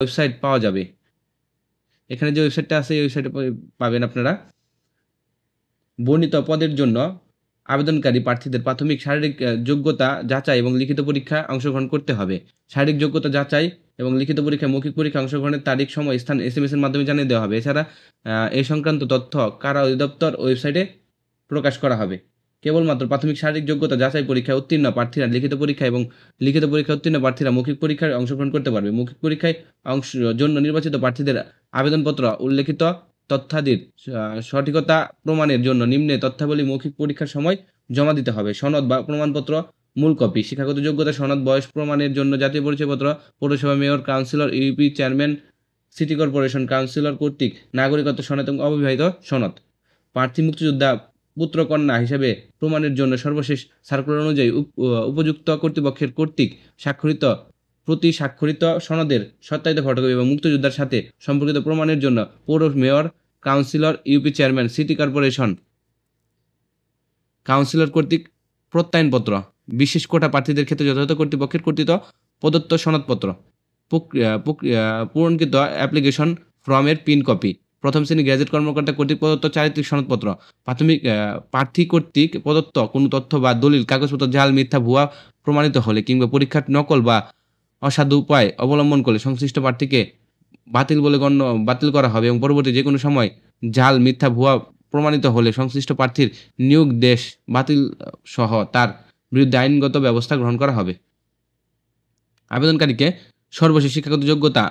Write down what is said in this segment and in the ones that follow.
Website পাওয়া যাবে। এখানে যে ওয়েবসাইটটা আছে এই ওয়েবসাইটে পাবেন আপনারা। বর্ণিত পদের জন্য আবেদনকারী প্রার্থীদের প্রাথমিক শারীরিক যোগ্যতা যাচাই এবং লিখিত পরীক্ষায় অংশগ্রহণ করতে হবে। শারীরিক যোগ্যতা যাচাই এবং লিখিত পরীক্ষায় মৌখিক পরীক্ষায় অংশগ্রহণের তারিখ, সময়, স্থান SMS এর মাধ্যমে জানিয়ে দেওয়া হবে। এছাড়া এই সংক্রান্ত তথ্য কারা অধিদপ্তর ওয়েবসাইটে প্রকাশ করা হবে। কেবলমাত্র প্রাথমিক শারীরিক যোগ্যতা যাচাই পরীক্ষায় উত্তীর্ণ প্রার্থীরা লিখিত পরীক্ষায় উত্তীর্ণ প্রার্থীরা মৌখিক পরীক্ষায় অংশগ্রহণ করতে পারবে। মৌখিক পরীক্ষায় জন্য নির্বাচিত প্রার্থীদের আবেদনপত্র উল্লেখিত তথ্যাদির সঠিকতা প্রমাণের জন্য নিম্নে তথ্যাবলী মৌখিক পরীক্ষার সময় জমা দিতে হবে। সনদ বা প্রমাণপত্র মূল কপি, শিক্ষাগত যোগ্যতা সনদ, বয়স প্রমাণের জন্য জাতীয় পরিচয়পত্র, পৌরসভা mayor, councillor, UP chairman, city corporation councillor কর্তৃক নাগরিকত্ব সনদ এবং অবিবাহিত সনদ। প্রার্থী মুক্তিযোদ্ধা পুত্র কন্যা হিসেবে প্রমাণের জন্য সর্বশেষ সার্কুলার অনুযায়ী উপযুক্ত কর্তৃপক্ষের কর্তৃক স্বাক্ষরিত প্রতি স্বাক্ষরিত সনদের সত্যায়িত ফটোকপি এবং মুক্তিযোদ্ধার সাথে সম্পর্কিত প্রমাণের জন্য পৌর mayor, councillor, UP chairman, city corporation councillor কর্তৃক প্রত্যয়নপত্র, বিশেষ কোটা প্রার্থীদের ক্ষেত্রে যথাযথ কর্তৃপক্ষের কর্তৃক প্রদত্ত সনদপত্র, পূরণকৃত অ্যাপ্লিকেশন ফর্মের পিন কপি, প্রথম শ্রেণী গ্র্যাজুয়েট কর্মকর্তা কর্তৃক প্রদত্ত চারিত্রিক সনদপত্র, প্রাথমিক প্রার্থী কর্তৃক প্রদত্ত কোনো তথ্য বা দলিল কাগজপত্র জাল, মিথ্যা, ভুয়া প্রমাণিত হলে কিংবা পরীক্ষার নকল বা অসাধু উপায় অবলম্বন করলে সংশ্লিষ্ট প্রার্থীকে বাতিল করা হবে এবং পরবর্তী যে কোনো সময় জাল, মিথ্যা, ভুয়া প্রমাণিত হলে সংশ্লিষ্ট প্রার্থীর নিয়োগ দেশ বাতিল সহ তার বিরুদ্ধে আইনগত ব্যবস্থা গ্রহণ করা হবে। আবেদনকারীকে সর্বশেষ শিক্ষাগত যোগ্যতা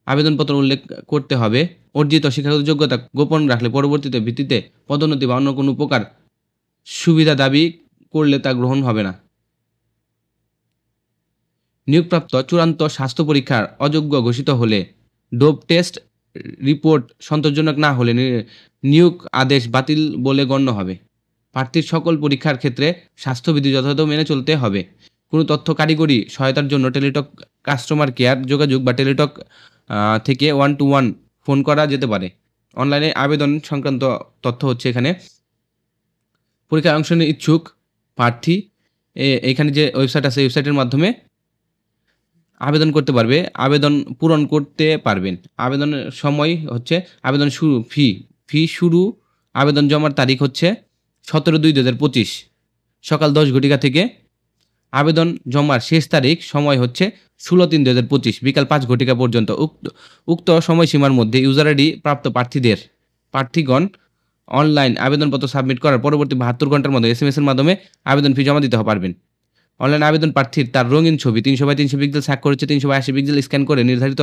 আবেদনপত্র উল্লেখ করতে হবে। অর্জিত শিক্ষাগত যোগ্যতা গোপন রাখলে পরবর্তীতে ভিত্তিতে পদোন্নতি বা অন্য কোনো প্রকার সুবিধা দাবি করলে তা গ্রহণ হবে না। নিয়োগপ্রাপ্ত চূড়ান্ত স্বাস্থ্য পরীক্ষার অযোগ্য ঘোষিত হলে ডোপ টেস্ট রিপোর্ট সন্তোষজনক না হলে নিয়োগ আদেশ বাতিল বলে গণ্য হবে। প্রার্থীর সকল পরীক্ষার ক্ষেত্রে স্বাস্থ্যবিধি যথাযথ মেনে চলতে হবে। কোনো তথ্য কারিগরি সহায়তার জন্য টেলিটক কাস্টমার কেয়ার যোগাযোগ বা টেলিটক থেকে 121 ফোন করা যেতে পারে। অনলাইনে আবেদন সংক্রান্ত তথ্য হচ্ছে এখানে। পরীক্ষায় অংশ নিতে ইচ্ছুক প্রার্থী এখানে যে ওয়েবসাইট আছে এই ওয়েবসাইটের মাধ্যমে আবেদন করতে পারবে, আবেদন পূরণ করতে পারবেন। আবেদনের সময় হচ্ছে আবেদন শুরু ফি শুরু আবেদন জমার তারিখ হচ্ছে 17/2/2025 সকাল 10 ঘটিকা থেকে। আবেদন জমার শেষ তারিখ সময় হচ্ছে 16/3/2025 বিকাল 5 ঘটিকা পর্যন্ত। উক্ত সময়সীমার মধ্যে ইউজার আইডি প্রাপ্ত প্রার্থীগণ অনলাইন আবেদনপত্র সাবমিট করার পরবর্তী 72 ঘন্টার মধ্যে SMS এর মাধ্যমে আবেদন ফি জমা দিতে পারবেন। অনলাইন আবেদন প্রার্থীর তার রঙিন ছবি 300x300 পিক্সেল স্বাক্ষর হচ্ছে 382 পিক্সেল স্ক্যান করে নির্ধারিত